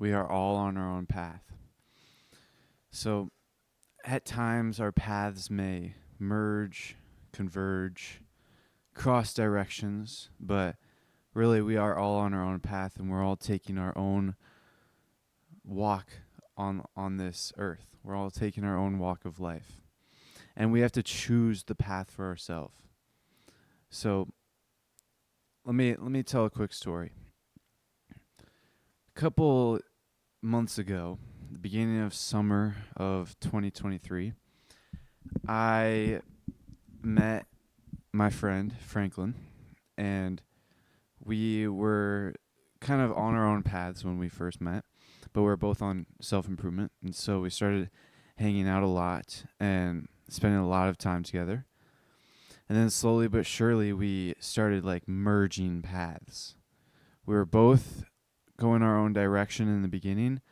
We are all on our own path. So, at times, our paths may merge, converge, cross directions, but really, we are all on our own path and we're all taking our own walk on this earth. We're all taking our own walk of life. And we have to choose the path for ourselves. So, let me tell a quick story. A couple months ago, the beginning of summer of 2023, I met my friend Franklin, and we were kind of on our own paths when we first met, but we were both on self-improvement, and so we started hanging out a lot and spending a lot of time together. And then slowly but surely we started like merging paths. We were both going our own direction in the beginning,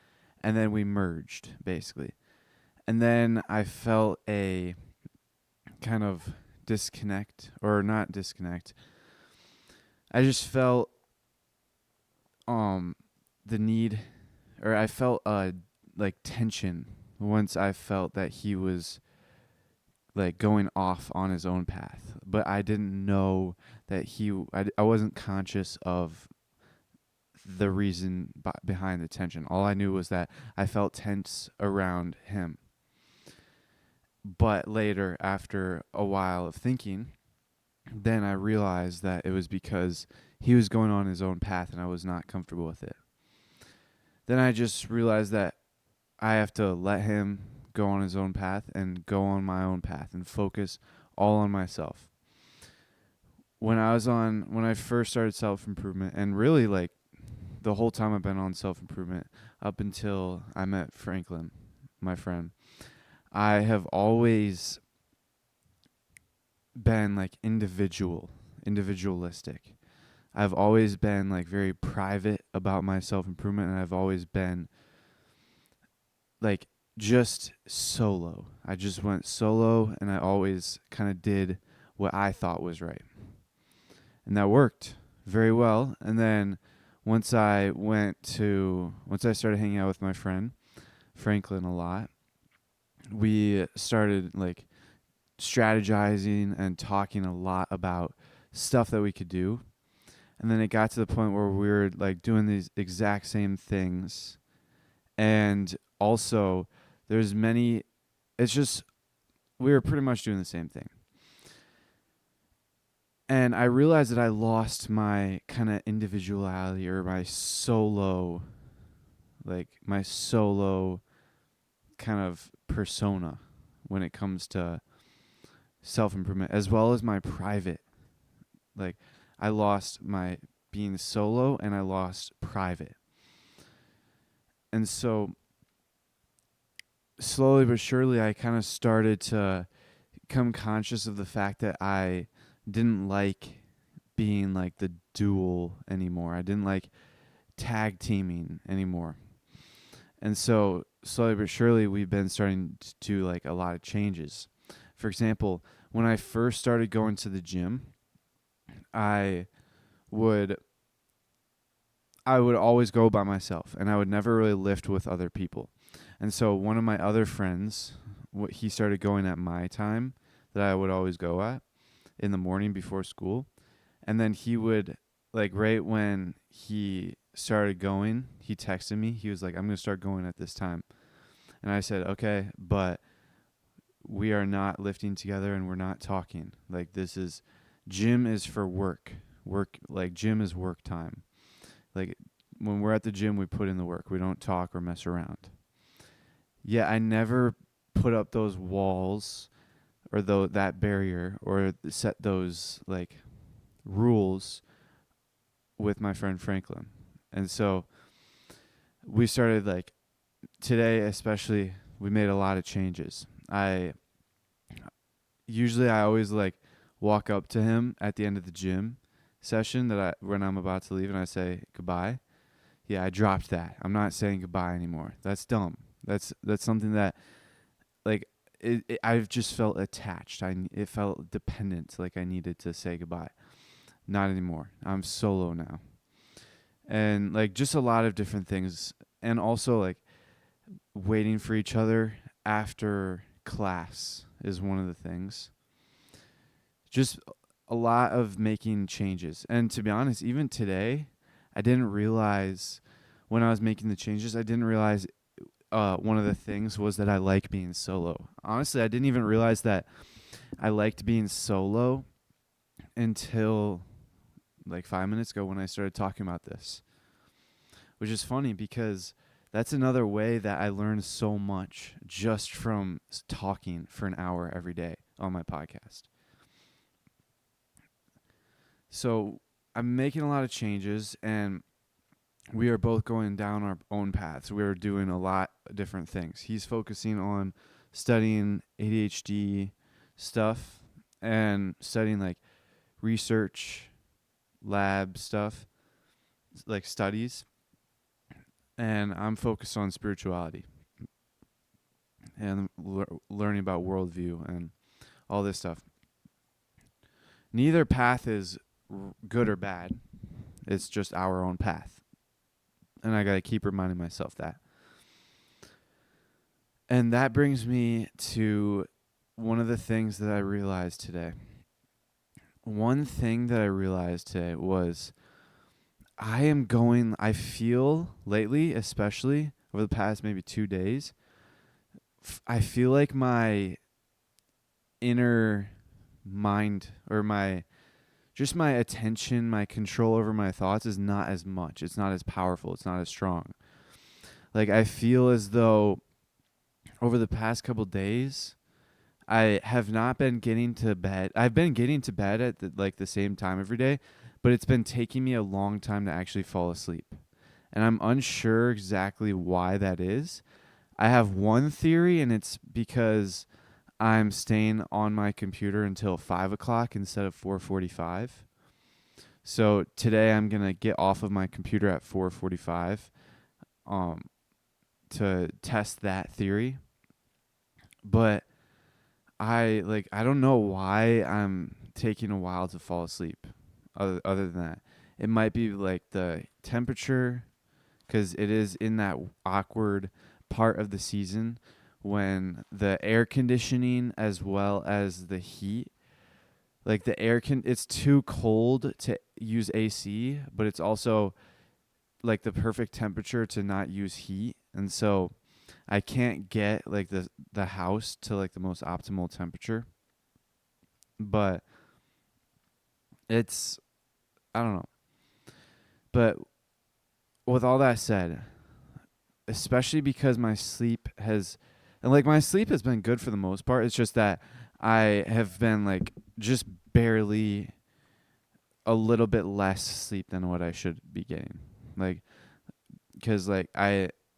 and then we merged basically. And then I felt a kind of disconnect, or not disconnect. I just felt the need, or I felt like tension once I felt that he was like going off on his own path, but I didn't know that I wasn't conscious of the reason behind the tension. All I knew was that I felt tense around him. But later, after a while of thinking, then I realized that it was because he was going on his own path and I was not comfortable with it. Then I just realized that I have to let him go on his own path and go on my own path and focus all on myself. When I first started self-improvement, and really like the whole time I've been on self-improvement up until I met Franklin, my friend, I have always been like individualistic. I've always been like very private about my self-improvement, and I've always been like just solo. I just went solo, and I always kind of did what I thought was right. And that worked very well. And then once I started hanging out with my friend Franklin a lot, we started like strategizing and talking a lot about stuff that we could do. And then it got to the point where we were like doing these exact same things. And also it's just, we were pretty much doing the same thing. And I realized that I lost my kind of individuality, or my solo kind of persona when it comes to self-improvement, as well as my private. Like, I lost my being solo and I lost private. And so slowly but surely I kind of started to become conscious of the fact that I didn't like being like the duel anymore. I didn't like tag teaming anymore. And so slowly but surely we've been starting to do like a lot of changes. For example, when I first started going to the gym, I would always go by myself, and I would never really lift with other people. And so one of my other friends, he started going at my time that I would always go at in the morning before school. And then he would, like, right when he started going, he texted me. He was like, I'm going to start going at this time. And I said, okay, but we are not lifting together and we're not talking. Like, gym is for work. Like, gym is work time. Like, when we're at the gym, we put in the work. We don't talk or mess around. Yeah, I never put up those walls or that barrier or set those like rules with my friend Franklin. And so we started, like, today especially, we made a lot of changes. I always like walk up to him at the end of the gym session when I'm about to leave, and I say goodbye. Yeah, I dropped that. I'm not saying goodbye anymore. That's dumb. That's something that, like, I've just felt attached. It felt dependent, like I needed to say goodbye. Not anymore. I'm solo now. And like just a lot of different things and also like waiting for each other after class is one of the things. Just a lot of making changes. And to be honest, even today, I didn't realize when I was making the changes, I didn't realize one of the things was that I like being solo. Honestly, I didn't even realize that I liked being solo until like 5 minutes ago when I started talking about this, which is funny because that's another way that I learned so much just from talking for an hour every day on my podcast. So I'm making a lot of changes, and we are both going down our own paths. We're doing a lot of different things. He's focusing on studying ADHD stuff and studying like research, lab stuff, like studies. And I'm focused on spirituality and learning about worldview and all this stuff. Neither path is good or bad. It's just our own path. And I got to keep reminding myself that. And that brings me to one of the things that I realized today. One thing that I realized today was I feel lately, especially over the past maybe 2 days, I feel like my inner mind or my attention, my control over my thoughts is not as much. It's not as powerful. It's not as strong. Like I feel as though over the past couple days, I have not been getting to bed. I've been getting to bed at the same time every day, but it's been taking me a long time to actually fall asleep. And I'm unsure exactly why that is. I have one theory, and it's because I'm staying on my computer until 5 o'clock instead of 4:45. So today I'm going to get off of my computer at 4:45 to test that theory. But I don't know why I'm taking a while to fall asleep. Other than that, it might be like the temperature, because it is in that awkward part of the season when the air conditioning as well as the heat, like it's too cold to use AC, but it's also like the perfect temperature to not use heat, and so I can't get like the house to like the most optimal temperature. But it's I don't know. But with all that said, especially because my sleep has been good for the most part. It's just that I have been like just barely a little bit less sleep than what I should be getting. Like, because it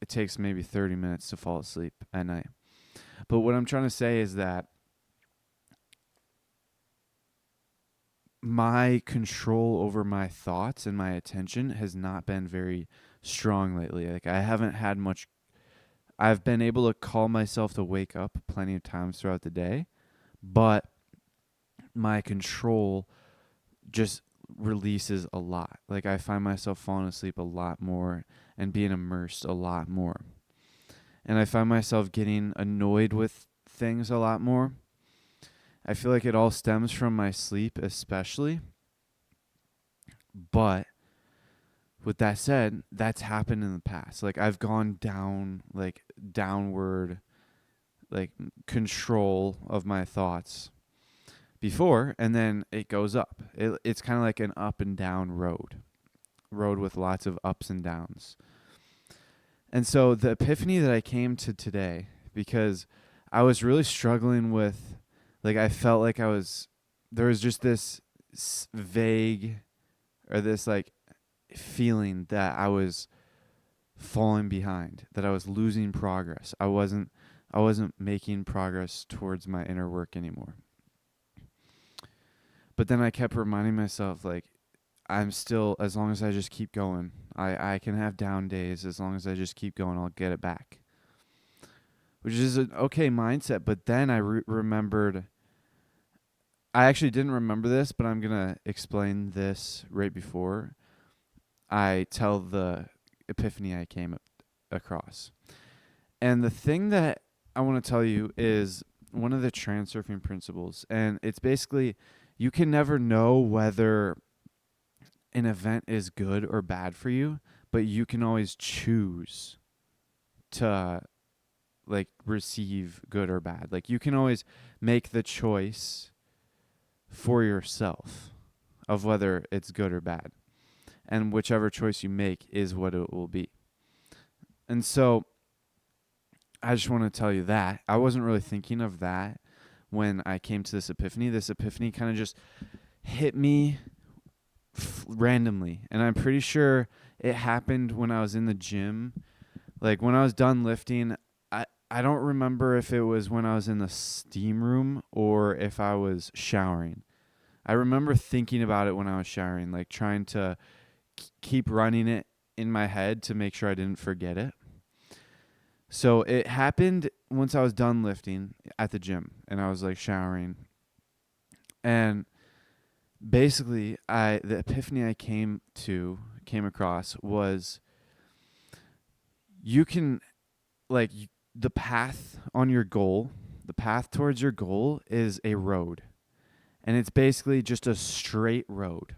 takes maybe 30 minutes to fall asleep at night. But what I'm trying to say is that my control over my thoughts and my attention has not been very strong lately. Like I haven't had much. I've been able to call myself to wake up plenty of times throughout the day, but my control just releases a lot. Like I find myself falling asleep a lot more and being immersed a lot more. And I find myself getting annoyed with things a lot more. I feel like it all stems from my sleep especially. But with that said, that's happened in the past. Like I've gone down, like downward, like control of my thoughts before, and then it goes up. It's kind of like an up and down road with lots of ups and downs. And so the epiphany that I came to today, because I was really struggling with, like I felt like there was just this vague or this like feeling that I was falling behind, that I was losing progress. I wasn't making progress towards my inner work anymore. But then I kept reminding myself, like, I'm still, as long as I just keep going, I can have down days. As long as I just keep going, I'll get it back. Which is an okay mindset. But then I remembered, I actually didn't remember this, but I'm going to explain this right before I tell the epiphany I came across. And the thing that I want to tell you is one of the transurfing principles. And it's basically you can never know whether an event is good or bad for you, but you can always choose to like receive good or bad. Like you can always make the choice for yourself of whether it's good or bad. And whichever choice you make is what it will be. And so I just want to tell you that. I wasn't really thinking of that when I came to this epiphany. This epiphany kind of just hit me randomly. And I'm pretty sure it happened when I was in the gym. Like when I was done lifting, I don't remember if it was when I was in the steam room or if I was showering. I remember thinking about it when I was showering, like trying to keep running it in my head to make sure I didn't forget it. So it happened once I was done lifting at the gym and I was like showering. And basically the epiphany I came across was you can like the path on your goal, the path towards your goal is a road. And it's basically just a straight road.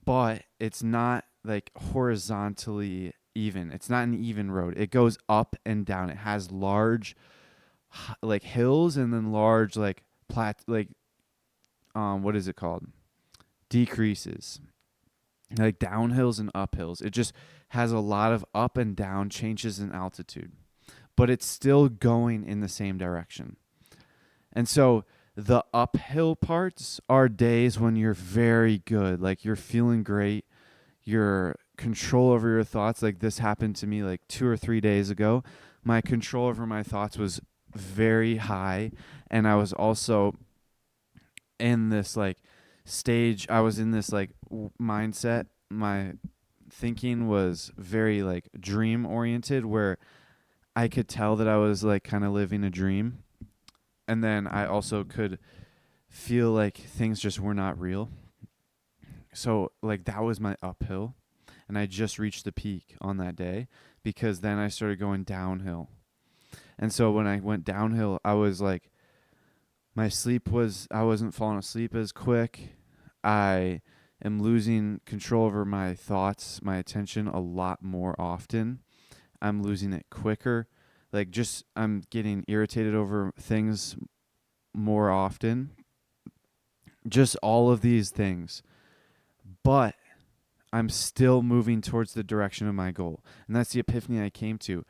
But it's not like horizontally even. It's not an even road. It goes up and down. It has large like hills and then large like what is it called? Decreases. Like downhills and uphills. It just has a lot of up and down changes in altitude. But it's still going in the same direction. And so the uphill parts are days when you're very good, like you're feeling great, your control over your thoughts. Like this happened to me like 2 or 3 days ago. My control over my thoughts was very high, and I was also in this like stage. I was in this like mindset. My thinking was very like dream oriented, where I could tell that I was like kind of living a dream. And then I also could feel like things just were not real. So like that was my uphill. And I just reached the peak on that day because then I started going downhill. And so when I went downhill, I was like, I wasn't falling asleep as quick. I am losing control over my thoughts, my attention a lot more often. I'm losing it quicker. Like just I'm getting irritated over things more often. Just all of these things. But I'm still moving towards the direction of my goal. And that's the epiphany I came to.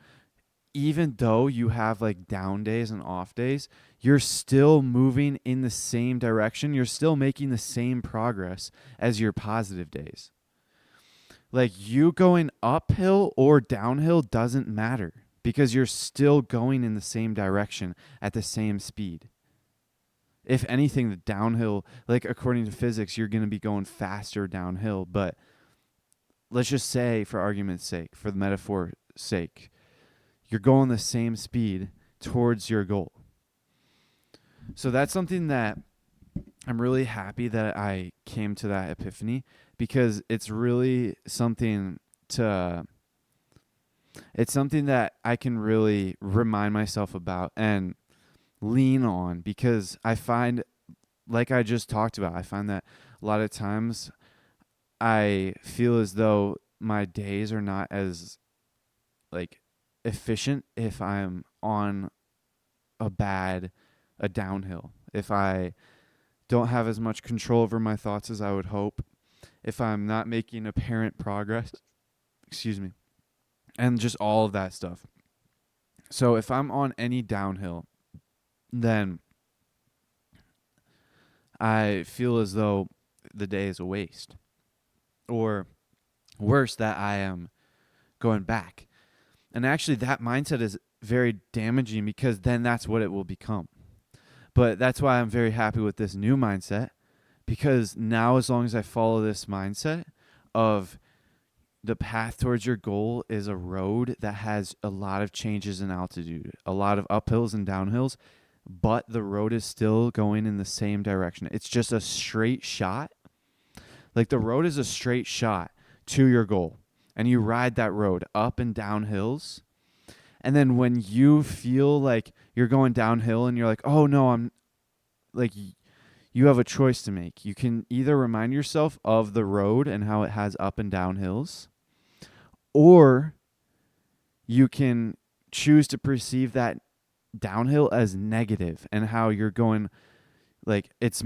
Even though you have like down days and off days, you're still moving in the same direction. You're still making the same progress as your positive days. Like you going uphill or downhill doesn't matter because you're still going in the same direction at the same speed. If anything, the downhill, like according to physics, you're going to be going faster downhill. But let's just say, for argument's sake, for the metaphor's sake, you're going the same speed towards your goal. So that's something that I'm really happy that I came to that epiphany, because it's really something that I can really remind myself about and lean on, because I find, like I just talked about, I find that a lot of times I feel as though my days are not as like efficient if I'm on a downhill, if I don't have as much control over my thoughts as I would hope, if I'm not making apparent progress, and just all of that stuff. So if I'm on any downhill, then I feel as though the day is a waste. Or worse, that I am going back. And actually that mindset is very damaging, because then that's what it will become. But that's why I'm very happy with this new mindset, because now as long as I follow this mindset of the path towards your goal is a road that has a lot of changes in altitude, a lot of uphills and downhills, but the road is still going in the same direction. It's just a straight shot. Like the road is a straight shot to your goal. and you ride that road up and down hills. And then when you feel like you're going downhill and you're like, oh no, I'm like, you have a choice to make. You can either remind yourself of the road and how it has up and down hills, or you can choose to perceive that downhill as negative and how you're going, like, it's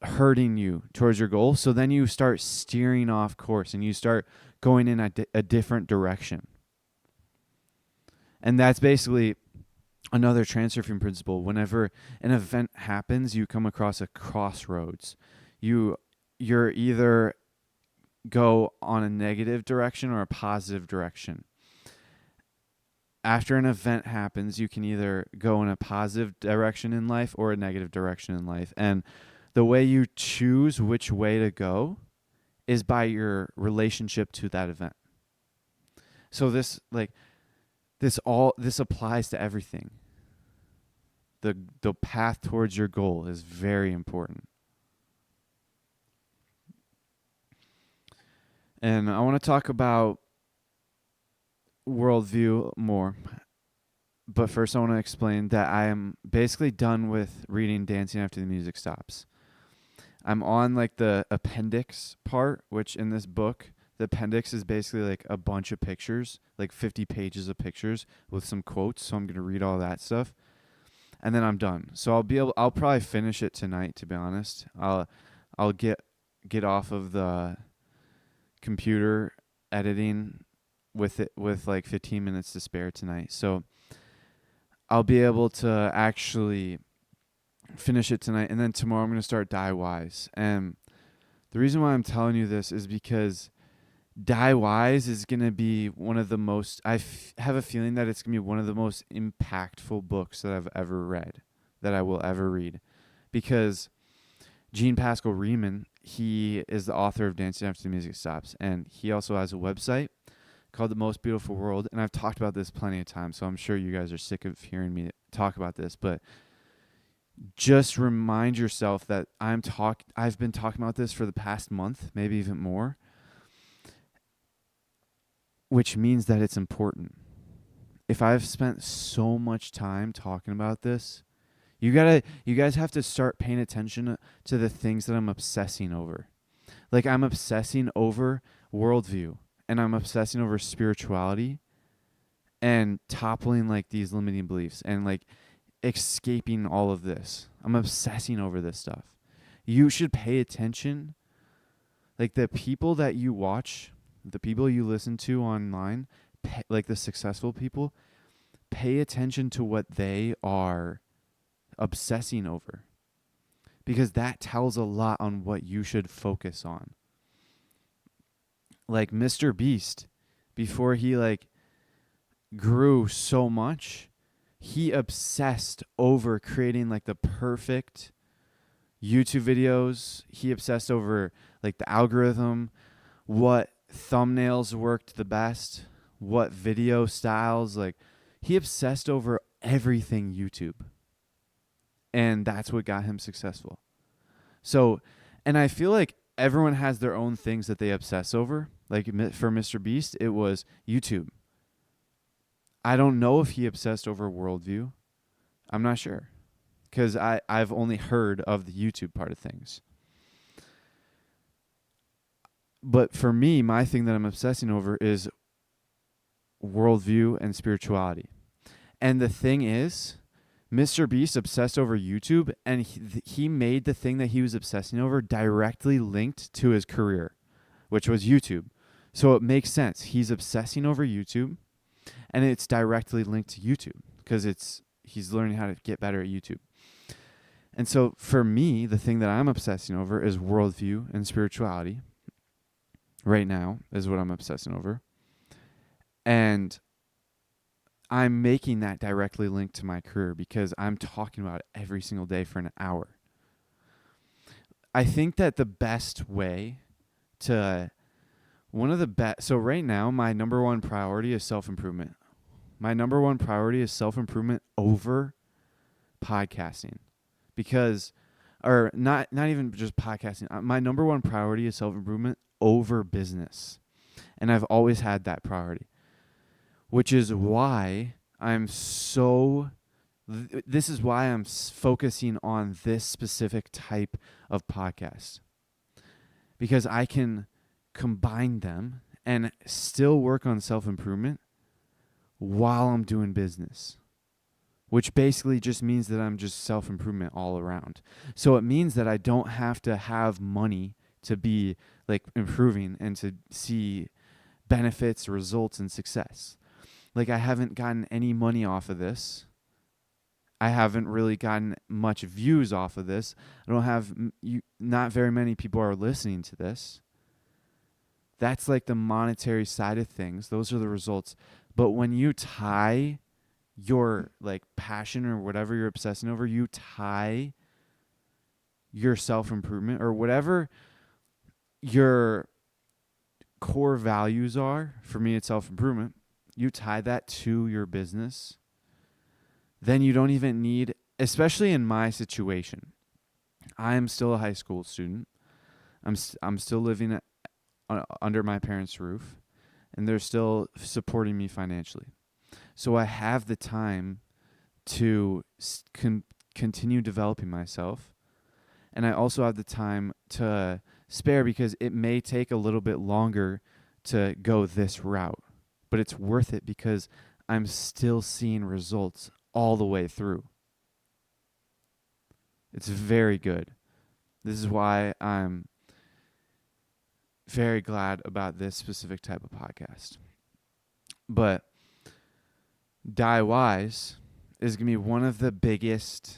hurting you towards your goal. So then you start steering off course and you start going in a different direction. And that's basically another transurfing principle. Whenever an event happens, you come across a crossroads. You're either go on a negative direction or a positive direction. After an event happens, you can either go in a positive direction in life or a negative direction in life. And the way you choose which way to go is by your relationship to that event. So this applies to everything. The path towards your goal is very important. And I want to talk about worldview more. But first I want to explain that I am basically done with reading Dancing After the Music Stops. I'm on like the appendix part, which in this book, the appendix is basically like a bunch of pictures, like 50 pages of pictures with some quotes. So I'm going to read all that stuff. And then I'm done. So I'll probably finish it tonight, to be honest. I'll get off of the computer editing with like 15 minutes to spare tonight. So I'll be able to actually finish it tonight, and then tomorrow I'm going to start Die Wise. And the reason why I'm telling you this is because Die Wise is going to be one of the most, have a feeling that it's going to be one of the most impactful books that I've ever read, that I will ever read. Because Gene Pascal Riemann, he is the author of Dancing After the Music Stops, and he also has a website called The Most Beautiful World. And I've talked about this plenty of times, so I'm sure you guys are sick of hearing me talk about this, but just remind yourself that I've been talking about this for the past month, maybe even more, which means that it's important. If I've spent so much time talking about this, you guys have to start paying attention to the things that I'm obsessing over. Like, I'm obsessing over worldview, and I'm obsessing over spirituality and toppling like these limiting beliefs and like escaping all of this. I'm obsessing over this stuff. You should pay attention. Like, the people that you watch, the people you listen to online, like the successful people, pay attention to what they are obsessing over, because that tells a lot on what you should focus on. Like Mr. Beast, before he like grew so much, he obsessed over creating like the perfect YouTube videos. He obsessed over like the algorithm, what thumbnails worked the best, what video styles, like he obsessed over everything YouTube. And that's what got him successful. So, and I feel like everyone has their own things that they obsess over. Like for Mr. Beast, it was YouTube. I don't know if he obsessed over worldview. I'm not sure, because I've only heard of the YouTube part of things. But for me, my thing that I'm obsessing over is worldview and spirituality. And the thing is, Mr. Beast obsessed over YouTube, and he made the thing that he was obsessing over directly linked to his career, which was YouTube. So it makes sense. He's obsessing over YouTube, and it's directly linked to YouTube because he's learning how to get better at YouTube. And so for me, the thing that I'm obsessing over is worldview and spirituality. Right now is what I'm obsessing over. And I'm making that directly linked to my career because I'm talking about it every single day for an hour. I think that the best way to so right now, my number one priority is self-improvement. My number one priority is self-improvement over podcasting, or not even just podcasting. My number one priority is self-improvement over business. And I've always had that priority, which is why this is why I'm focusing on this specific type of podcast, because I can combine them and still work on self-improvement while I'm doing business, which basically just means that I'm just self-improvement all around. So it means that I don't have to have money to be like improving and to see benefits, results, and success. Like, I haven't gotten any money off of this. I haven't really gotten much views off of this. I don't have not very many people are listening to this. That's like the monetary side of things. Those are the results. But when you tie your like passion or whatever you're obsessing over, you tie your self-improvement or whatever your core values are. For me, it's self-improvement. You tie that to your business, then you don't even need, especially in my situation, I'm still a high school student. I'm still living under my parents' roof, and they're still supporting me financially. So I have the time to continue developing myself, and I also have the time to spare because it may take a little bit longer to go this route, but it's worth it because I'm still seeing results all the way through. It's very good. This is why I'm very glad about this specific type of podcast. But Die Wise is going to be one of the biggest,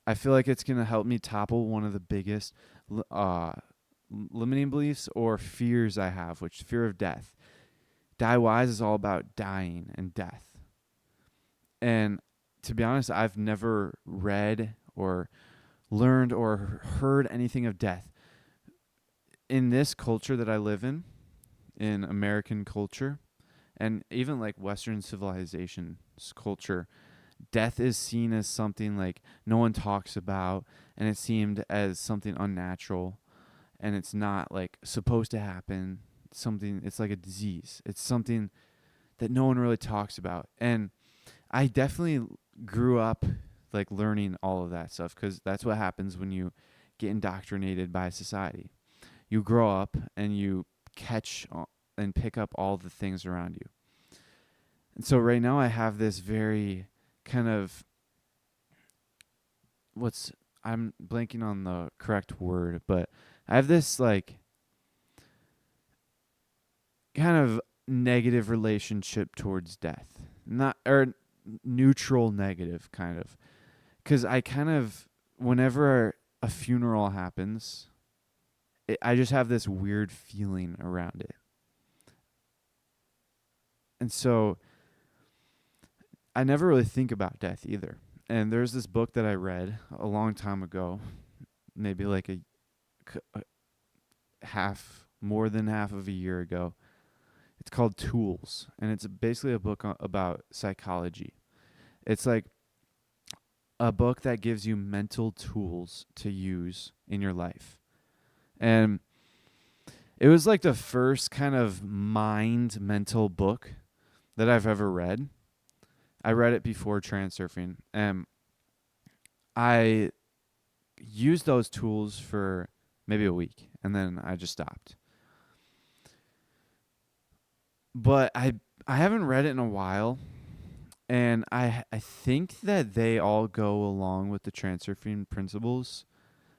I feel like it's going to help me topple one of the biggest limiting beliefs or fears I have, which is fear of death. Die Wise is all about dying and death. And to be honest, I've never read or learned or heard anything of death. In this culture that I live in American culture, and even like Western civilization's culture, death is seen as something like no one talks about, and it's seemed as something unnatural, and it's not like supposed to happen. It's like a disease. It's something that no one really talks about. And I definitely grew up like learning all of that stuff because that's what happens when you get indoctrinated by society. You grow up and you catch and pick up all the things around you. And so right now I have this very kind of I'm blanking on the correct word, but I have this like kind of negative relationship towards death. Neutral negative kind of. Because I kind of, whenever a funeral happens, I just have this weird feeling around it. And so I never really think about death either. And there's this book that I read a long time ago, maybe like more than half of a year ago. It's called Tools, and it's basically a book about psychology. It's like a book that gives you mental tools to use in your life. And it was like the first kind of mental book that I've ever read. I read it before transurfing, and I used those tools for maybe a week, and then I just stopped. But I haven't read it in a while, and I think that they all go along with the transurfing principles.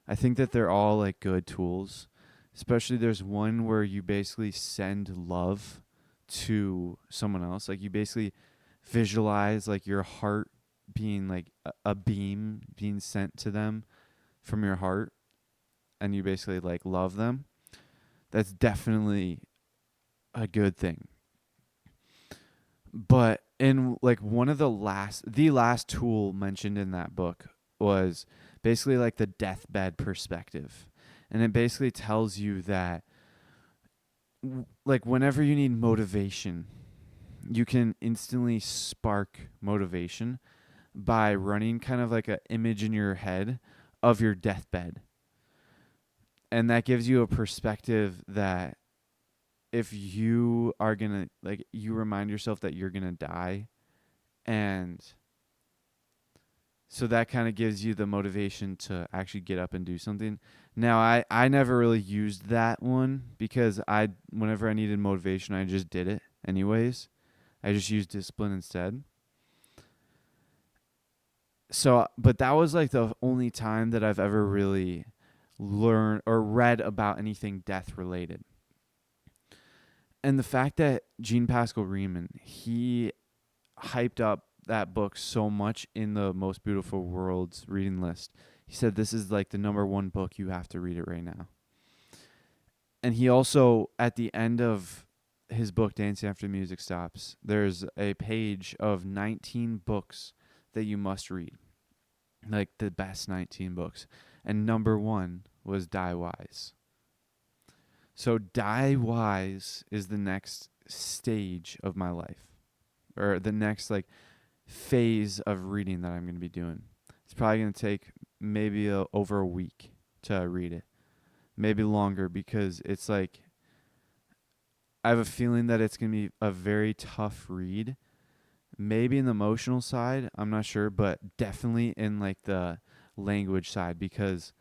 I think that they're all like good tools. Especially there's one where you basically send love to someone else. Like you basically visualize like your heart being like a beam being sent to them from your heart, and you basically like love them. That's definitely a good thing. But in like the last tool mentioned in that book was basically like the deathbed perspective. And it basically tells you that like whenever you need motivation, you can instantly spark motivation by running kind of like an image in your head of your deathbed. And that gives you a perspective that if you are gonna, like, you remind yourself that you're gonna die, and so that kind of gives you the motivation to actually get up and do something. Now, I never really used that one because whenever I needed motivation, I just did it anyways. I just used discipline instead. So, but that was like the only time that I've ever really learned or read about anything death related. And the fact that Gene Pascal Riemann, he hyped up that book so much in the Most Beautiful Worlds reading list. He said this is like the number one book, you have to read it right now. And he also, at the end of his book, Dancing After the Music Stops, there's a page of 19 books that you must read. Like the best 19 books. And number one was Die Wise. So Die Wise is the next stage of my life, or the next like phase of reading that I'm going to be doing. It's probably going to take maybe over a week to read it. Maybe longer, because it's like I have a feeling that it's going to be a very tough read. Maybe in the emotional side, I'm not sure, but definitely in like the language side, because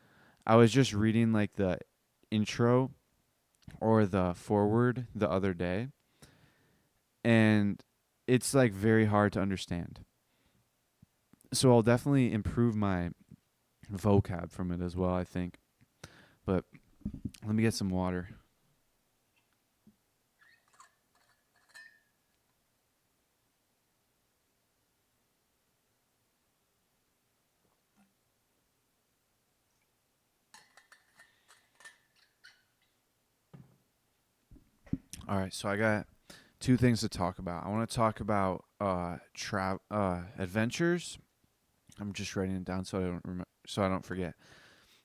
I was just reading like the intro or the forward the other day, and it's like very hard to understand. So I'll definitely improve my vocab from it as well, I think. But let me get some water. All right, so I got two things to talk about. I want to talk about adventures. I'm just writing it down so I don't forget.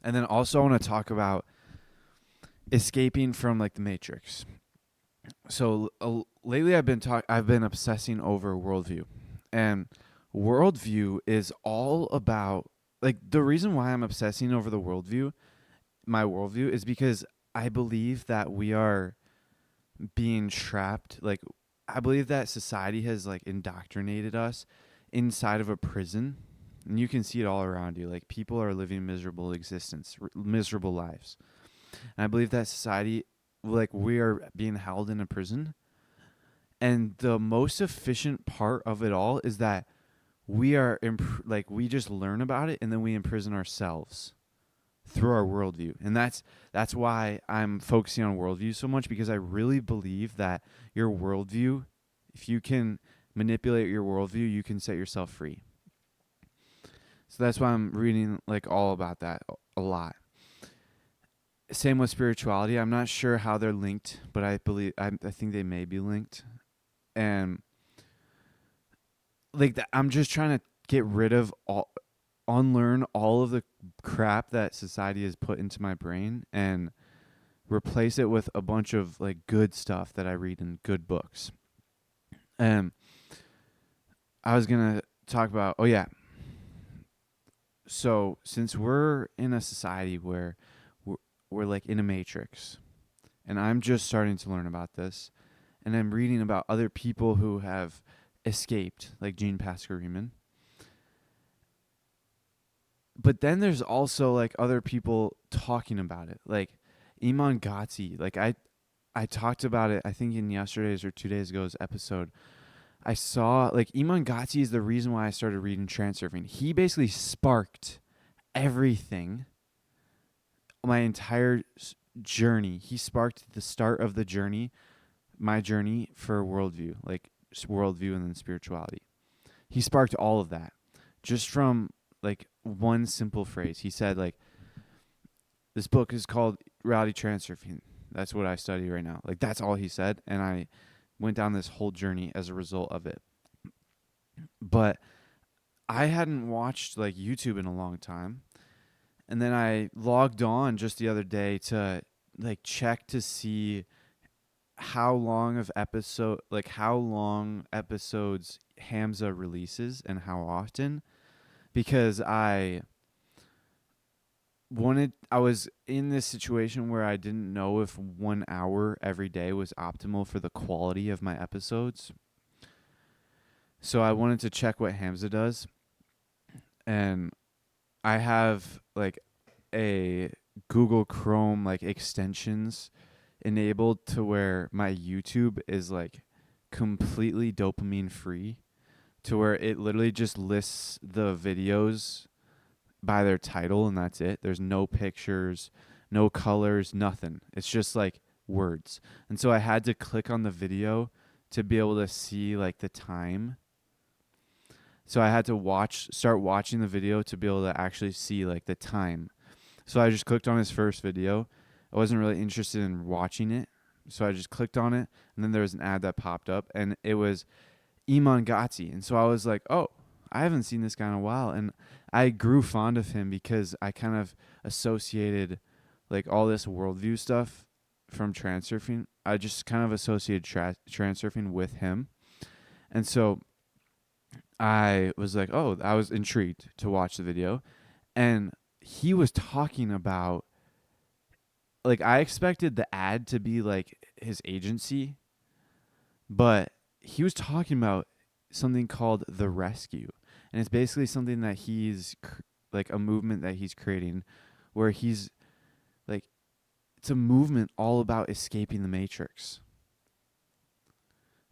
And then also I want to talk about escaping from like the Matrix. So lately I've been obsessing over worldview, and worldview is all about, like, the reason why I'm obsessing over my worldview is because I believe that we are being trapped. Like, I believe that society has like indoctrinated us inside of a prison, and you can see it all around you. Like, people are living miserable miserable lives. And I believe that society, like, we are being held in a prison. And the most efficient part of it all is that we are like, we just learn about it and then we imprison ourselves through our worldview. And that's why I'm focusing on worldview so much, because I really believe that your worldview, if you can manipulate your worldview, you can set yourself free. So that's why I'm reading like all about that a lot. Same with spirituality. I'm not sure how they're linked, but I think they may be linked. And like I'm just trying to get rid of unlearn all of the crap that society has put into my brain and replace it with a bunch of like good stuff that I read in good books. And I was gonna talk about, oh yeah, so since we're in a society where we're like in a matrix, and I'm just starting to learn about this, and I'm reading about other people who have escaped, like Gene Pascal Riemann. But then there's also like other people talking about it, like Iman Ghatzi. Like I talked about it, I think in yesterday's or 2 days ago's episode. I saw like Iman Ghatzi is the reason why I started reading Transurfing. He basically sparked everything, my entire journey. He sparked the start of the journey, my journey for worldview, like worldview and then spirituality. He sparked all of that just from like one simple phrase. He said, like, this book is called Reality Transurfing. That's what I study right now. Like, that's all he said, and I went down this whole journey as a result of it. But I hadn't watched like YouTube in a long time. And then I logged on just the other day to like check to see how long episodes Hamza releases and how often, because I was in this situation where I didn't know if 1 hour every day was optimal for the quality of my episodes. So I wanted to check what Hamza does. And I have like a Google Chrome like extensions enabled to where my YouTube is like completely dopamine free, to where it literally just lists the videos by their title and that's it. There's no pictures, no colors, nothing. It's just like words. And so I had to click on the video to be able to see like the time. So I had to start watching the video to be able to actually see like the time. So I just clicked on his first video. I wasn't really interested in watching it. So I just clicked on it, and then there was an ad that popped up, and it was Iman Gotzi. And so I was like, oh, I haven't seen this guy in a while. And I grew fond of him because I kind of associated like all this worldview stuff from transurfing. I just kind of associated transurfing with him. And so I was like, oh, I was intrigued to watch the video. And he was talking about, like, I expected the ad to be like his agency, but he was talking about something called The Rescue. And it's basically something that like a movement that he's creating where he's like, it's a movement all about escaping the Matrix,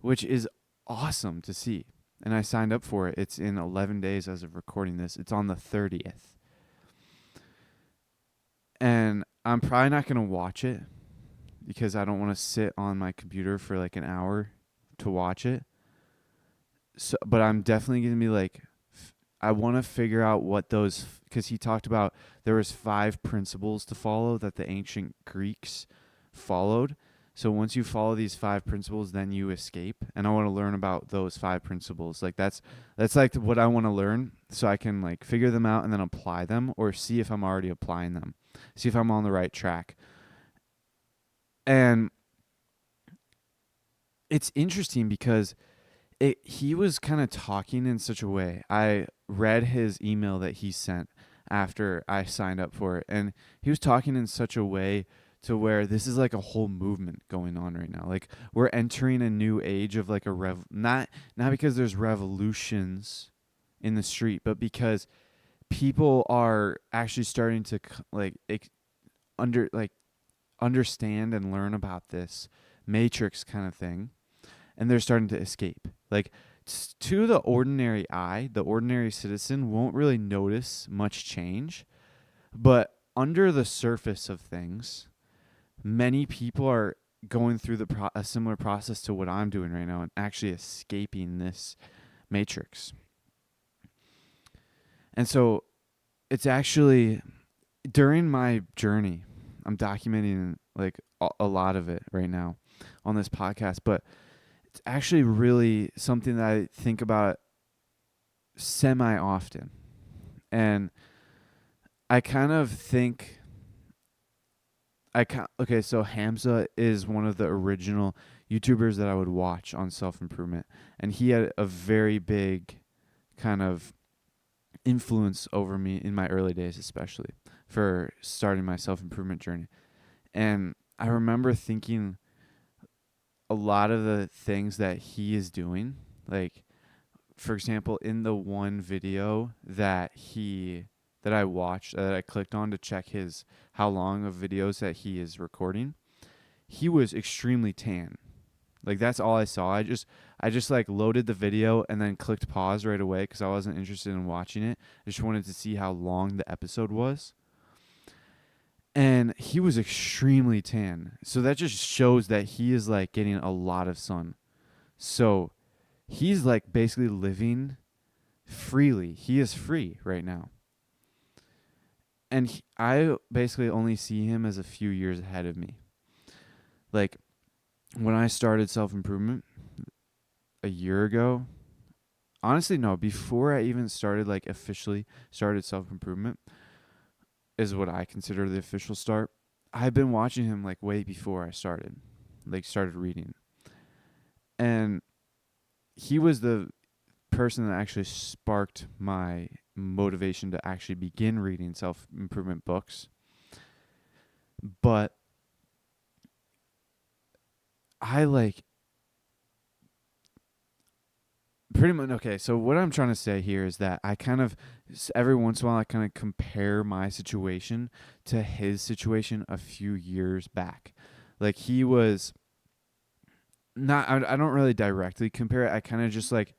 which is awesome to see. And I signed up for it. It's in 11 days as of recording this. It's on the 30th. And I'm probably not going to watch it because I don't want to sit on my computer for like an hour to watch it. So, but I'm definitely going to be like, I want to figure out what those, because he talked about there was 5 principles to follow that the ancient Greeks followed. So once you follow these 5 principles, then you escape. And I want to learn about those 5 principles. Like that's like what I want to learn, so I can like figure them out and then apply them, or see if I'm already applying them, see if I'm on the right track. And it's interesting because he was kind of talking in such a way. I read his email that he sent after I signed up for it, and he was talking in such a way to where this is like a whole movement going on right now. Like we're entering a new age of like a not because there's revolutions in the street, but because people are actually starting to understand and learn about this matrix kind of thing, and they're starting to escape. Like to the ordinary eye, the ordinary citizen won't really notice much change, but under the surface of things, many people are going through a similar process to what I'm doing right now and actually escaping this matrix. And so it's actually during my journey, I'm documenting like a lot of it right now on this podcast, but it's actually really something that I think about semi often. And I kind of think okay, so Hamza is one of the original YouTubers that I would watch on self-improvement, and he had a very big kind of influence over me in my early days, especially for starting my self-improvement journey. And I remember thinking a lot of the things that he is doing, like for example, in the one video that I watched, that I clicked on to check how long of videos that he is recording, he was extremely tan. Like that's all I saw. I just like loaded the video and then clicked pause right away because I wasn't interested in watching it. I just wanted to see how long the episode was. And he was extremely tan. So that just shows that he is like getting a lot of sun. So he's like basically living freely. He is free right now. And I basically only see him as a few years ahead of me. Like when I started self-improvement a year ago, honestly, no, before I even started, like officially started self-improvement is what I consider the official start. I've been watching him like way before I started reading. And he was the person that actually sparked my motivation to actually begin reading self-improvement books. But I like pretty much, okay, so what I'm trying to say here is that I kind of, every once in a while, I kind of compare my situation to his situation a few years back. Like, he was not, I don't really directly compare it. I kind of just like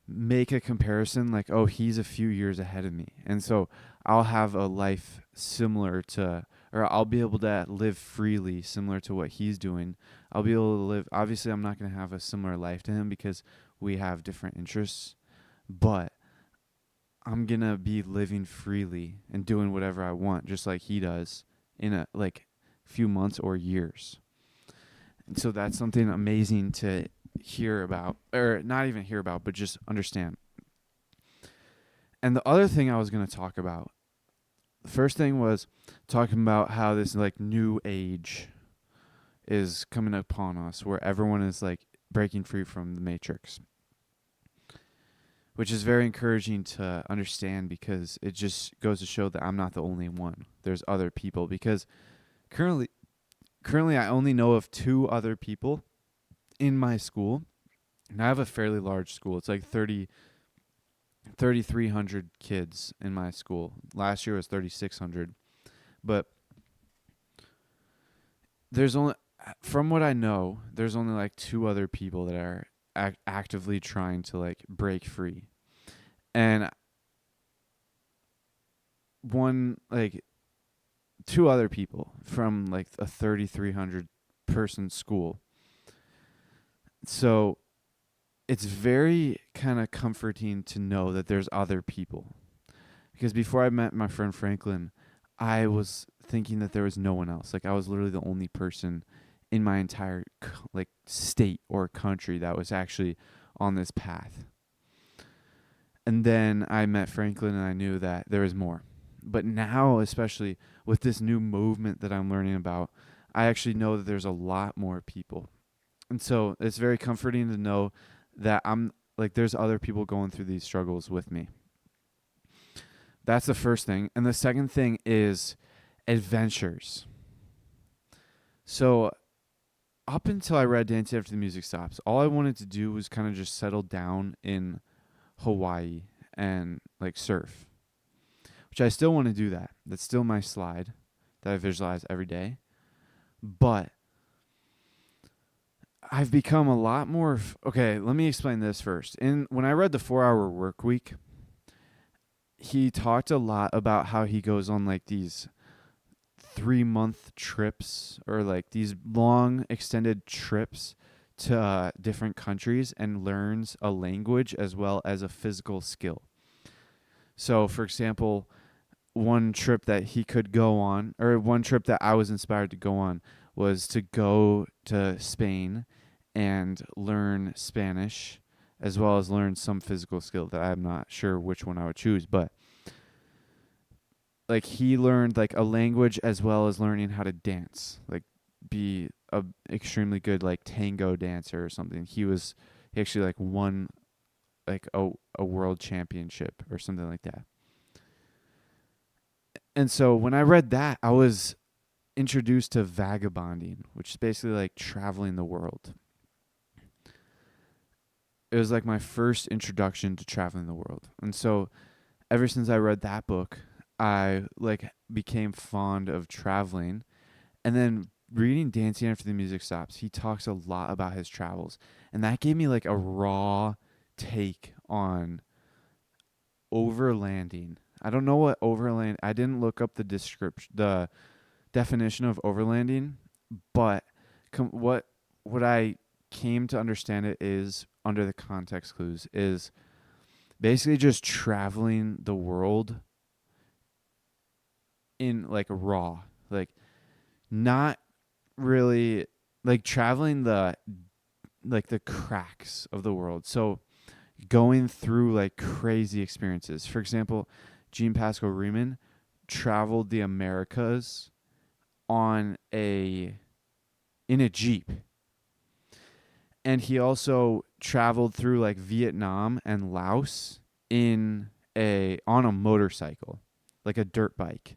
make a comparison, like, oh, he's a few years ahead of me. And so I'll have a life similar to, or I'll be able to live freely similar to what he's doing. I'll be able to live, obviously, I'm not going to have a similar life to him because we have different interests, but I'm going to be living freely and doing whatever I want, just like he does in a like few months or years. And so that's something amazing to hear about, or not even hear about, but just understand. And the other thing I was going to talk about, the first thing was talking about how this like new age is coming upon us where everyone is like breaking free from the matrix, which is very encouraging to understand because it just goes to show that I'm not the only one. There's other people, because currently I only know of 2 other people in my school, and I have a fairly large school. It's like 3,300 kids in my school. Last year was 3,600. But there's only, from what I know, there's only like 2 other people that are actively trying to like break free. And one, like 2 other people from like a 3,300 person school. So it's very kind of comforting to know that there's other people. Because before I met my friend Franklin, I was thinking that there was no one else. Like, I was literally the only person in my entire like state or country that was actually on this path. And then I met Franklin and I knew that there was more. But now, especially with this new movement that I'm learning about, I actually know that there's a lot more people. And so it's very comforting to know that I'm like, there's other people going through these struggles with me. That's the first thing. And the second thing is adventures. So up until I read Dancing After the Music Stops, all I wanted to do was kind of just settle down in Hawaii and like surf, which I still want to do that. That's still my slide that I visualize every day. But I've become a lot more, okay, let me explain this first. When I read the 4-Hour Work Week, he talked a lot about how he goes on like these 3-month trips, or like these long extended trips to different countries, and learns a language as well as a physical skill. So, for example, one trip that he could go on, or one trip that I was inspired to go on, was to go to Spain and learn Spanish, as well as learn some physical skill that I'm not sure which one I would choose. But like, he learned like a language as well as learning how to dance, like be a extremely good like tango dancer or something. He actually like won like a world championship or something like that. And so when I read that, I was introduced to vagabonding, which is basically like traveling the world. It was like my first introduction to traveling the world. And so ever since I read that book, I like became fond of traveling. And then reading Dancing After the Music Stops, he talks a lot about his travels. And that gave me like a raw take on overlanding. I don't know what overland, I didn't look up the definition of overlanding, but what I came to understand it is, under the context clues, is basically just traveling the world in like raw, like not really like traveling the cracks of the world. So going through like crazy experiences. For example, Jean Pascal Riemann traveled the Americas in a Jeep. And he also traveled through like Vietnam and Laos in on a motorcycle, like a dirt bike.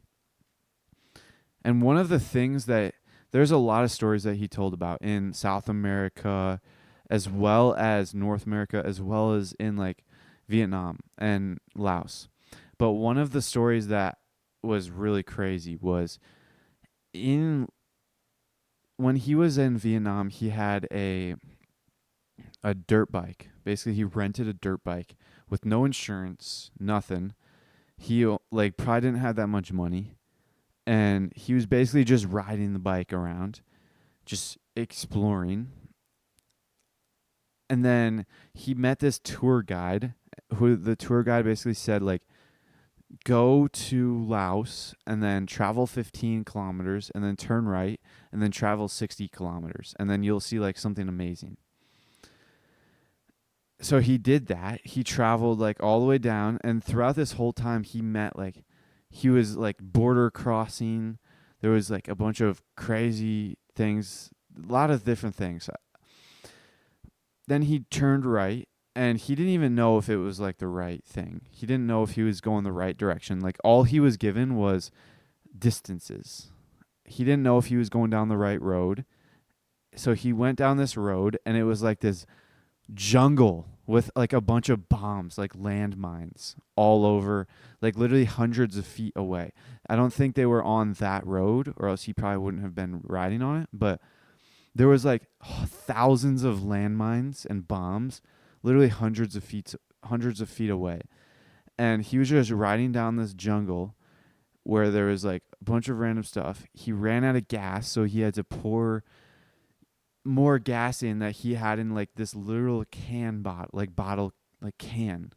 And one of the things that there's a lot of stories that he told about in South America as well as North America as well as in like Vietnam and Laos. But one of the stories that was really crazy was in when he was in Vietnam, he had a dirt bike. Basically, he rented a dirt bike with no insurance, nothing. He like probably didn't have that much money, and he was basically just riding the bike around, just exploring. And then he met this tour guide, who the tour guide basically said like, go to Laos and then travel 15 kilometers and then turn right and then travel 60 kilometers and then you'll see like something amazing. So he did that. He traveled like all the way down, and throughout this whole time he met like he was like border crossing. There was like a bunch of crazy things, a lot of different things. Then he turned right, and he didn't even know if it was like the right thing. He didn't know if he was going the right direction. Like all he was given was distances. He didn't know if he was going down the right road. So he went down this road, and it was like this jungle with like a bunch of bombs, like landmines all over, like literally hundreds of feet away. I don't think they were on that road, or else he probably wouldn't have been riding on it. But there was like thousands of landmines and bombs, literally hundreds of feet away. And he was just riding down this jungle where there was like a bunch of random stuff. He ran out of gas, so he had to pour more gas in that he had in like this literal bottle, like can.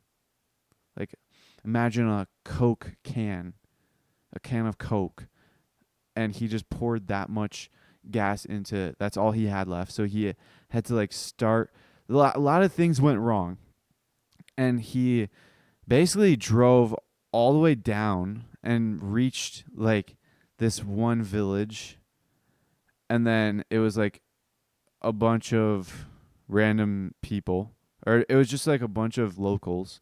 Like imagine a Coke can, a can of Coke. And he just poured that much gas into it. That's all he had left. So he had to like start. A lot of things went wrong. And he basically drove all the way down and reached like this one village. And then it was like a bunch of random people, or it was just like a bunch of locals.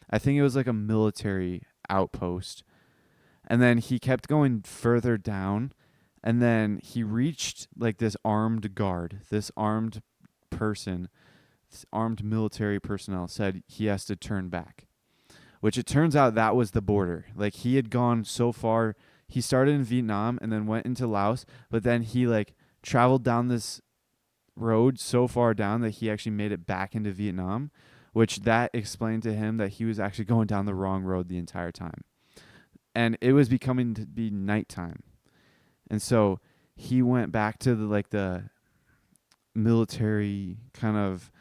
I think it was like a military outpost. And then he kept going further down, and then he reached like this armed guard, this armed person, this armed military personnel said he has to turn back, which it turns out that was the border. Like he had gone so far. He started in Vietnam and then went into Laos, but then he like traveled down this road so far down that he actually made it back into Vietnam, which that explained to him that he was actually going down the wrong road the entire time. And it was becoming to be nighttime. And so he went back to the military kind of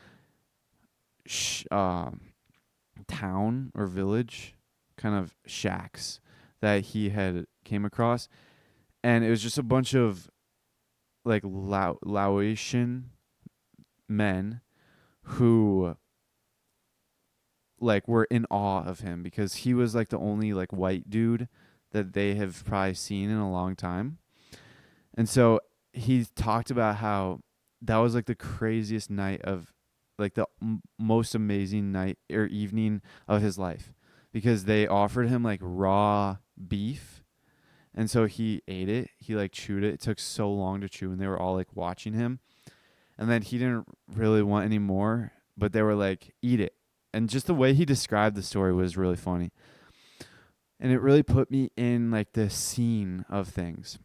town or village, kind of shacks that he had came across. And it was just a bunch of like Laotian men who like were in awe of him because he was like the only like white dude that they have probably seen in a long time. And so he talked about how that was like the craziest night of like the most amazing night or evening of his life, because they offered him like raw beef. And so he ate it. He like chewed it. It took so long to chew, and they were all like watching him. And then he didn't really want any more, but they were like, eat it. And just the way he described the story was really funny. And it really put me in like the scene of things.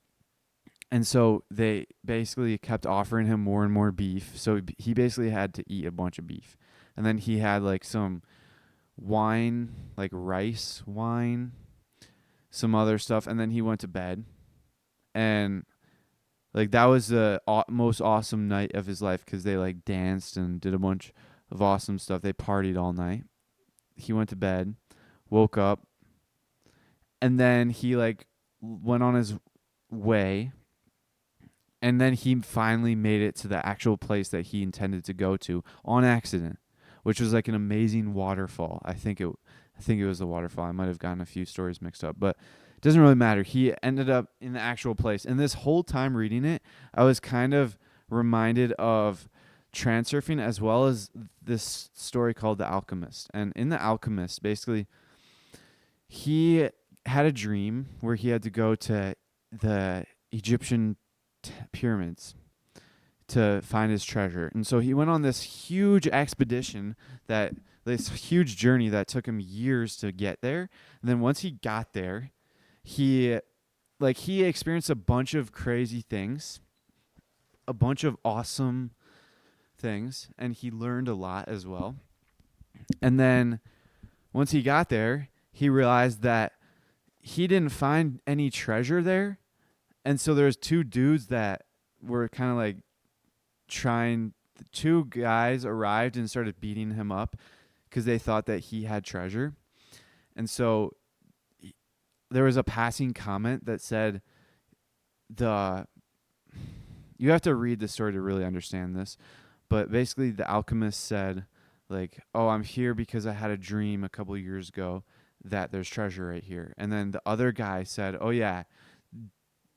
And so they basically kept offering him more and more beef. So he basically had to eat a bunch of beef. And then he had like some wine, like rice wine, some other stuff. And then he went to bed. And like that was the most awesome night of his life, because they like danced and did a bunch of awesome stuff. They partied all night. He went to bed, woke up, and then he like went on his way. And then he finally made it to the actual place that he intended to go to on accident, which was like an amazing waterfall. I think it was the waterfall. I might have gotten a few stories mixed up, but it doesn't really matter. He ended up in the actual place. And this whole time reading it, I was kind of reminded of transurfing, as well as this story called The Alchemist. And in The Alchemist, basically he had a dream where he had to go to the Egyptian pyramids to find his treasure. And so he went on this huge expedition, this huge journey that took him years to get there. And then once he got there, he he experienced a bunch of crazy things, a bunch of awesome things, and he learned a lot as well. And then once he got there, he realized that he didn't find any treasure there. And so there's two dudes that were kind of like trying, the two guys arrived and started beating him up because they thought that he had treasure. And so there was a passing comment that said, you have to read the story to really understand this, but basically the alchemist said, like, oh, I'm here because I had a dream a couple of years ago that there's treasure right here. And then the other guy said, oh yeah,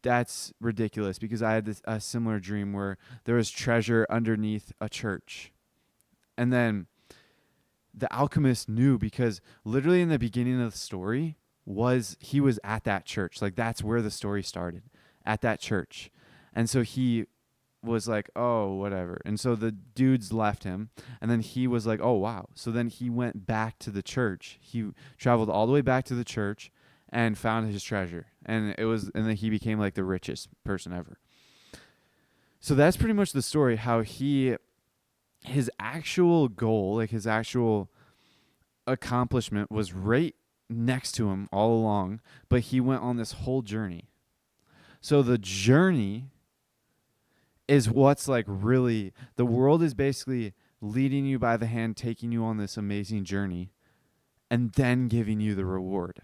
that's ridiculous because I had a similar dream where there was treasure underneath a church. And then the alchemist knew because literally in the beginning of the story he was at that church. Like that's where the story started, at that church. And so he was like, oh, whatever. And so the dudes left him, and then he was like, oh, wow. So then he went back to the church. He traveled all the way back to the church and found his treasure. And then he became like the richest person ever. So that's pretty much the story, how his actual goal, like his actual accomplishment was right next to him all along, but he went on this whole journey. So the journey is what's like really, the world is basically leading you by the hand, taking you on this amazing journey, and then giving you the reward.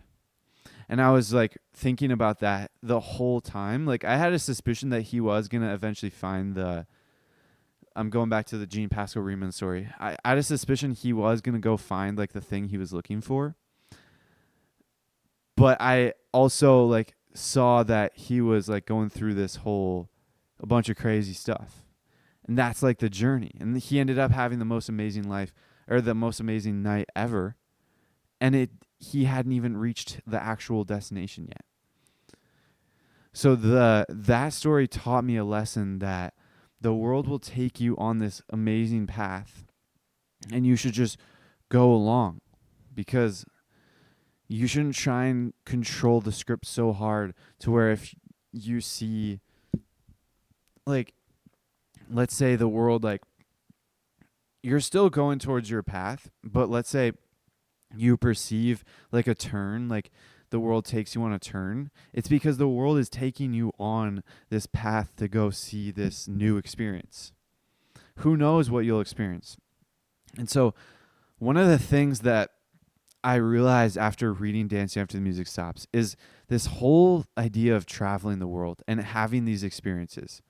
And I was like thinking about that the whole time. Like I had a suspicion that he was going to eventually find I'm going back to the Gene Pascal Riemann story. I had a suspicion he was going to go find like the thing he was looking for. But I also like saw that he was like going through a bunch of crazy stuff. And that's like the journey. And he ended up having the most amazing life, or the most amazing night ever. And he hadn't even reached the actual destination yet. So that story taught me a lesson that the world will take you on this amazing path, and you should just go along, because you shouldn't try and control the script so hard to where if you see, like, let's say the world, like, you're still going towards your path, but let's say you perceive like a turn, like the world takes you on a turn, it's because the world is taking you on this path to go see this new experience. Who knows what you'll experience? And so one of the things that I realized after reading Dancing After the Music Stops is this whole idea of traveling the world and having these experiences.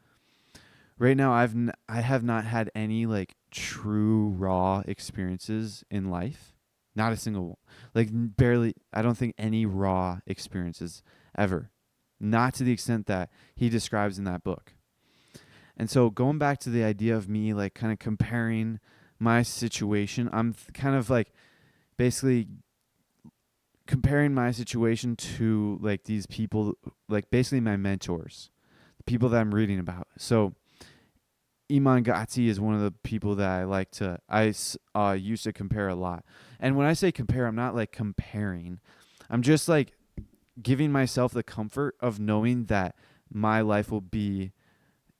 Right now, I have not had any like true raw experiences in life. Not a single one. Like barely, I don't think any raw experiences ever. Not to the extent that he describes in that book. And so going back to the idea of me like kind of comparing my situation, I'm kind of like basically comparing my situation to like these people, like basically my mentors, the people that I'm reading about. So Iman Ghatzi is one of the people that I used to compare a lot. And when I say compare, I'm not like comparing. I'm just like giving myself the comfort of knowing that my life will be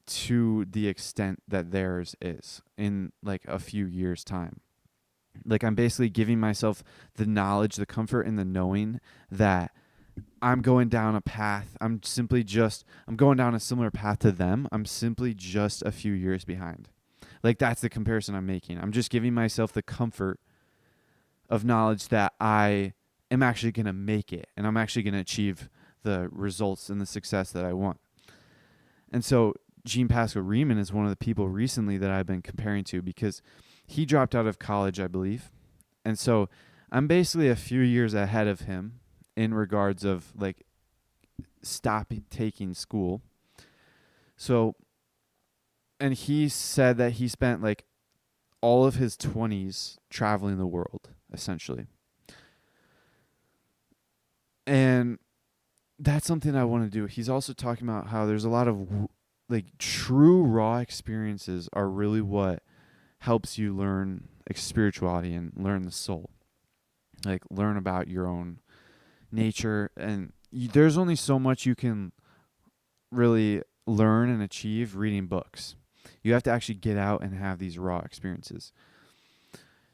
to the extent that theirs is in like a few years' time. Like I'm basically giving myself the knowledge, the comfort, and the knowing that I'm going down a path. I'm going down a similar path to them. I'm simply just a few years behind. Like that's the comparison I'm making. I'm just giving myself the comfort of knowledge that I am actually going to make it, and I'm actually going to achieve the results and the success that I want. And so Gene Pascal Riemann is one of the people recently that I've been comparing to, because he dropped out of college, I believe. And so I'm basically a few years ahead of him in regards of like stop taking school. So, and he said that he spent like all of his 20s traveling the world, essentially. And that's something I want to do. He's also talking about how there's a lot of like true raw experiences are really what helps you learn spirituality and learn the soul. Like learn about your own nature, and there's only so much you can really learn and achieve reading books. You have to actually get out and have these raw experiences.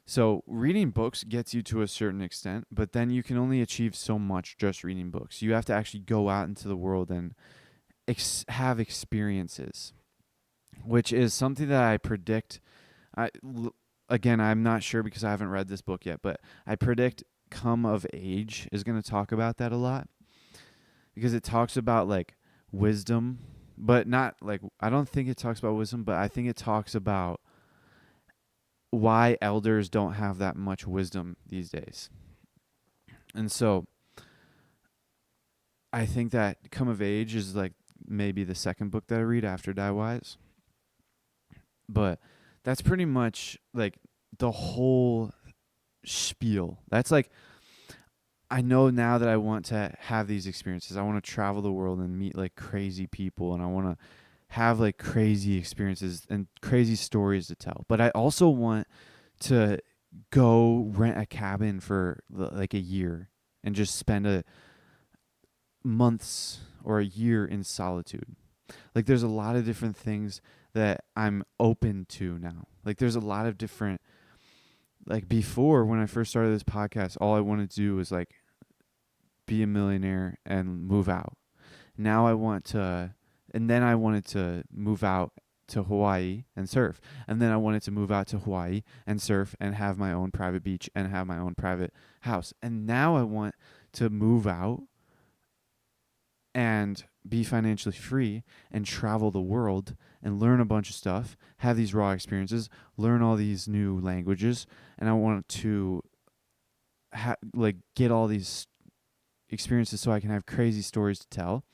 So reading books gets you to a certain extent, but then you can only achieve so much just reading books. You have to actually go out into the world and have experiences, which is something that I predict. Again, I'm not sure because I haven't read this book yet, but I predict Come of Age is going to talk about that a lot, because it talks about like wisdom, but not like, I don't think it talks about wisdom, but I think it talks about why elders don't have that much wisdom these days. And so I think that Come of Age is like maybe the second book that I read after Die Wise. But that's pretty much like the whole spiel. That's like, I know now that I want to have these experiences. I want to travel the world and meet like crazy people, and I want to have like crazy experiences and crazy stories to tell. But I also want to go rent a cabin for like a year and just spend a months or a year in solitude. Like there's a lot of different things that I'm open to now. Like there's a lot of different, like before when I first started this podcast, all I wanted to do was like be a millionaire and move out. Now I want to, and then I wanted to move out to Hawaii and surf. And then I wanted to move out to Hawaii and surf and have my own private beach and have my own private house. And now I want to move out and be financially free and travel the world and learn a bunch of stuff, have these raw experiences, learn all these new languages, and I want to like get all these experiences so I can have crazy stories to tell.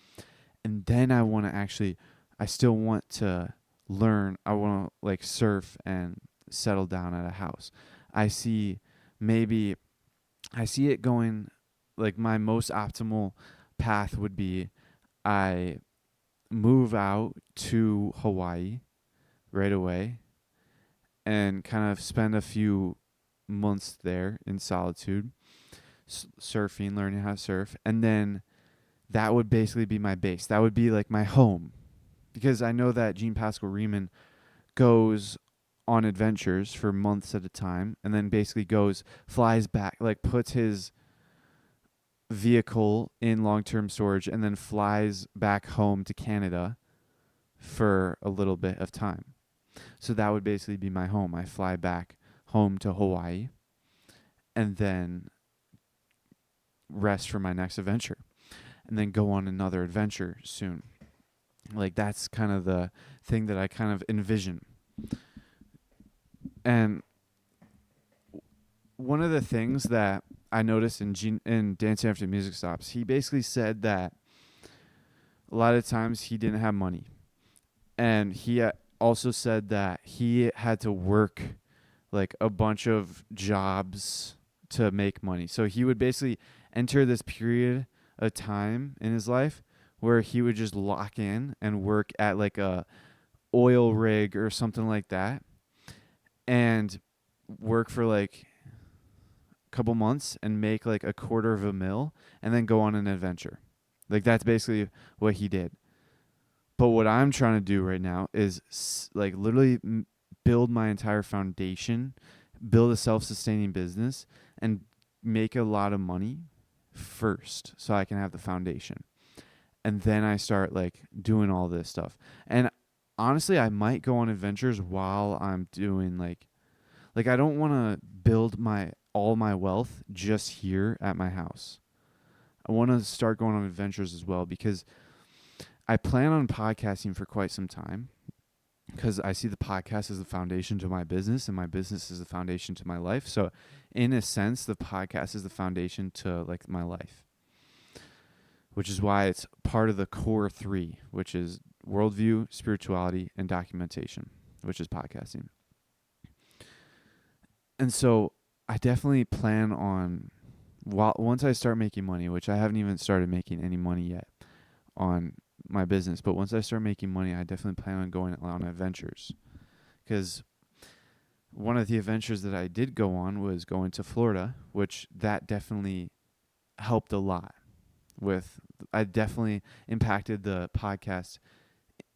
And then I want to actually, I still want to learn. I want to like surf and settle down at a house. I see it going, like my most optimal path would be I move out to Hawaii right away and kind of spend a few months there in solitude, surfing, learning how to surf. And then that would basically be my base. That would be like my home. Because I know that Gene Pascal Riemann goes on adventures for months at a time and then basically flies back, like puts his vehicle in long-term storage and then flies back home to Canada for a little bit of time. So that would basically be my home. I fly back home to Hawaii and then rest for my next adventure and then go on another adventure soon. Like that's kind of the thing that I kind of envision. And one of the things that I noticed in Dancing After Music Stops, he basically said that a lot of times he didn't have money. And he also said that he had to work like a bunch of jobs to make money. So he would basically enter this period of time in his life where he would just lock in and work at like a oil rig or something like that and work for like a couple months and make like $250,000 and then go on an adventure. Like that's basically what he did. But what I'm trying to do right now is like literally build my entire foundation, build a self-sustaining business, and make a lot of money first so I can have the foundation. And then I start like doing all this stuff. And honestly, I might go on adventures while I'm doing like I don't want to build all my wealth just here at my house. I want to start going on adventures as well because I plan on podcasting for quite some time because I see the podcast as the foundation to my business and my business is the foundation to my life. So in a sense, the podcast is the foundation to like my life, which is why it's part of the core 3, which is worldview, spirituality, and documentation, which is podcasting. And so I definitely plan on once I start making money, which I haven't even started making any money yet on my business, but once I start making money, I definitely plan on going on adventures. Because one of the adventures that I did go on was going to Florida, which that definitely helped a lot with. I definitely impacted the podcast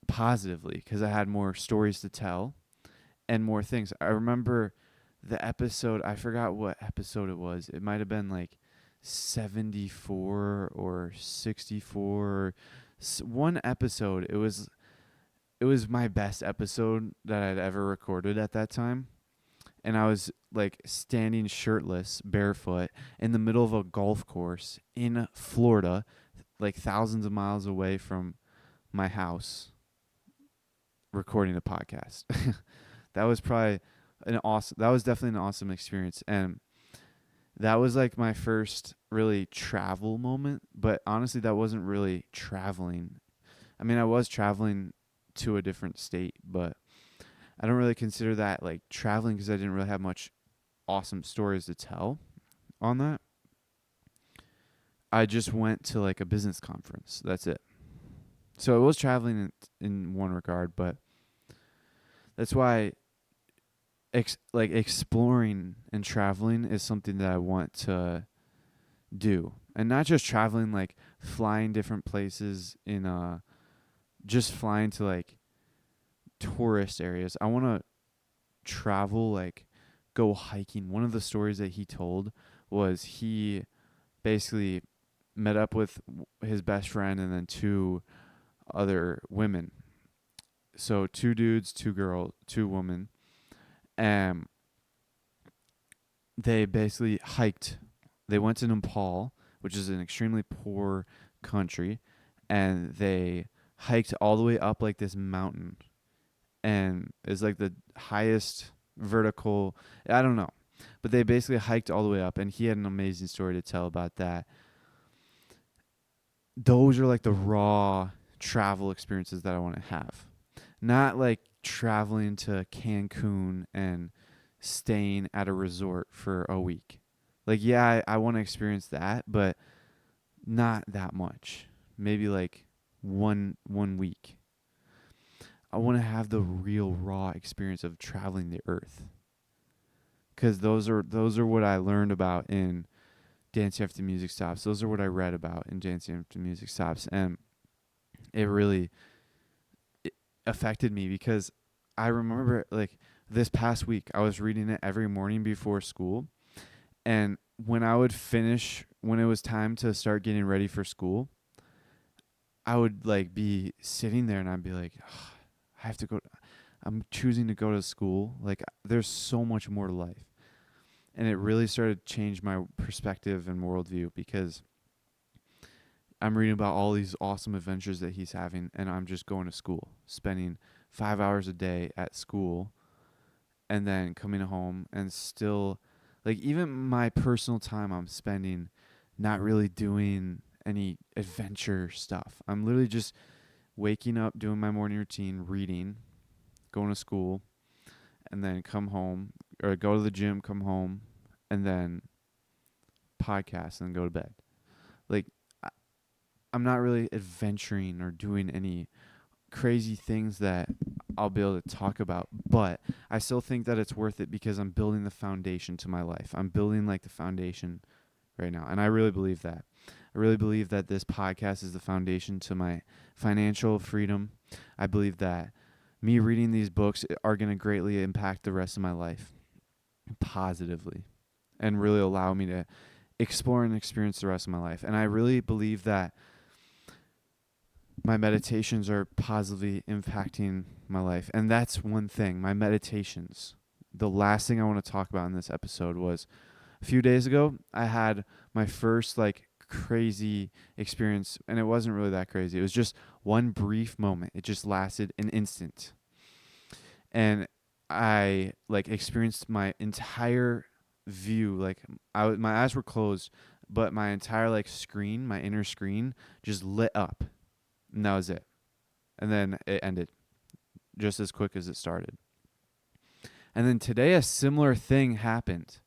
positively because I had more stories to tell and more things. I remember the episode, I forgot what episode it was. It might have been like 74 or 64. One episode, it was my best episode that I'd ever recorded at that time. And I was like standing shirtless, barefoot, in the middle of a golf course in Florida, like thousands of miles away from my house, recording a podcast. That was probably that was definitely an awesome experience. And that was like my first really travel moment. But honestly, that wasn't really traveling. I mean, I was traveling to a different state, but I don't really consider that like traveling because I didn't really have much awesome stories to tell on that. I just went to like a business conference. That's it. So it was traveling in one regard, but that's why like exploring and traveling is something that I want to do. And not just traveling, like flying different places in just flying to like tourist areas. I want to travel, like go hiking. One of the stories that he told was he basically met up with his best friend and then two other women. So two dudes, two women. And they basically hiked. They went to Nepal, which is an extremely poor country, and they hiked all the way up like this mountain, and it's like the highest vertical. I don't know, but they basically hiked all the way up, and he had an amazing story to tell about that. Those are like the raw travel experiences that I want to have, not like traveling to Cancun and staying at a resort for a week. Like, yeah, I want to experience that, but not that much. Maybe like one week. I want to have the real raw experience of traveling the earth. Cuz those are what I learned about in Dancing After Music Stops. Those are what I read about in Dancing After Music Stops, and it really affected me because I remember like this past week I was reading it every morning before school, and when I would finish, when it was time to start getting ready for school, I would like be sitting there and I'd be like, "Ugh, I have to go. I'm choosing to go to school. Like there's so much more to life." And it really started to change my perspective and worldview because I'm reading about all these awesome adventures that he's having, and I'm just going to school, spending 5 hours a day at school, and then coming home and still, like, even my personal time I'm spending not really doing any adventure stuff. I'm literally just waking up, doing my morning routine, reading, going to school, and then come home, or go to the gym, come home, and then podcast and go to bed. Like, I'm not really adventuring or doing any crazy things that I'll be able to talk about, but I still think that it's worth it because I'm building the foundation to my life. I'm building like the foundation right now, and I really believe that. I really believe that this podcast is the foundation to my financial freedom. I believe that me reading these books are going to greatly impact the rest of my life positively and really allow me to explore and experience the rest of my life. And I really believe that my meditations are positively impacting my life. And that's one thing, my meditations. The last thing I want to talk about in this episode was a few days ago, I had my first like crazy experience, and it wasn't really that crazy. It was just one brief moment. It just lasted an instant. And I like experienced my entire view, like my eyes were closed, but my entire like screen, my inner screen just lit up. And that was it. And then it ended just as quick as it started. And then today a similar thing happened.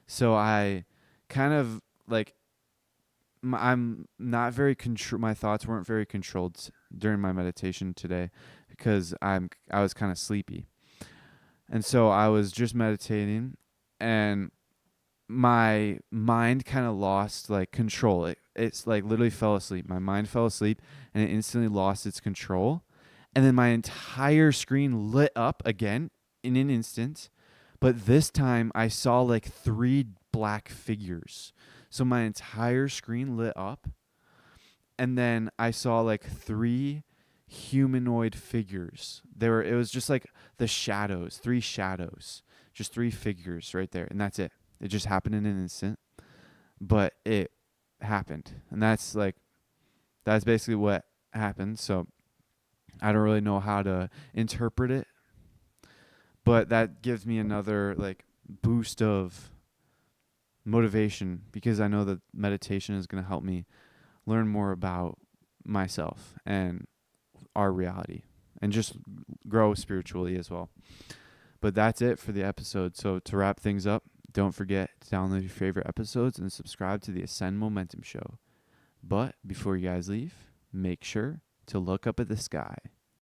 So I kind of like I'm not very my thoughts weren't very controlled during my meditation today because I was kind of sleepy. And so I was just meditating and my mind kind of lost like control. It's like literally fell asleep. My mind fell asleep and it instantly lost its control. And then my entire screen lit up again in an instant. But this time I saw like 3 black figures. So my entire screen lit up. And then I saw like 3 humanoid figures. It was just like the shadows, 3 shadows, just 3 figures right there. And that's it. It just happened in an instant, but it happened. And that's basically what happened. So I don't really know how to interpret it, but that gives me another like boost of motivation because I know that meditation is going to help me learn more about myself and our reality and just grow spiritually as well. But that's it for the episode. So to wrap things up, don't forget to download your favorite episodes and subscribe to the Ascend Momentum Show. But before you guys leave, make sure to look up at the sky